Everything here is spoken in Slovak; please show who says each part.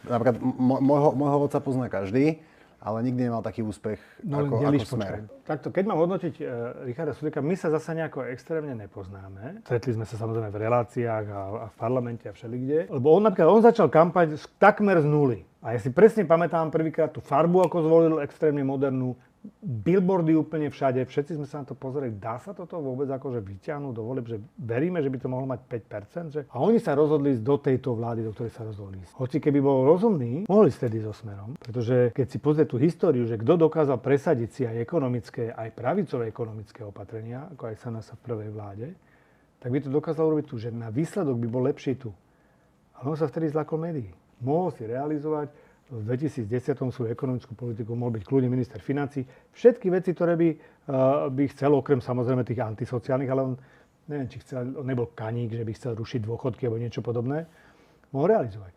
Speaker 1: napríklad môjho otca pozná každý, ale nikdy nemal taký úspech ako Smer.
Speaker 2: Takto, keď mám hodnotiť Richarda Sulíka, my sa zase nejako extrémne nepoznáme. Stretli sme sa samozrejme v reláciách a v parlamente a všelikde. Lebo on začal kampaň takmer z nuly. A ja si presne pamätám prvýkrát tú farbu, ako zvolil, extrémne modernú. Billboardy úplne všade, všetci sme sa na to pozreli, dá sa toto vôbec akože vyťahnuť do volieb, že veríme, že by to mohlo mať 5%, že? A oni sa rozhodli ísť do tejto vlády, do ktorej sa rozhodli ísť. Hoci keby bol rozumný, mohli ste ísť so Smerom, pretože keď si pozrie tú históriu, že kto dokázal presadiť si aj ekonomické, aj pravicové ekonomické opatrenia, ako aj SNS v prvej vláde, tak by to dokázal urobiť tu, že na výsledok by bol lepší tu. Ale on sa vtedy zľakol médií. Mohol si realizovať v 2010 svoju ekonomickú politiku, mohol byť kľudne minister financií. Všetky veci, ktoré by chcel, okrem samozrejme tých antisociálnych, ale on, neviem, či chcel, on nebol kaník, že by chcel rušiť dôchodky alebo niečo podobné, mohol realizovať.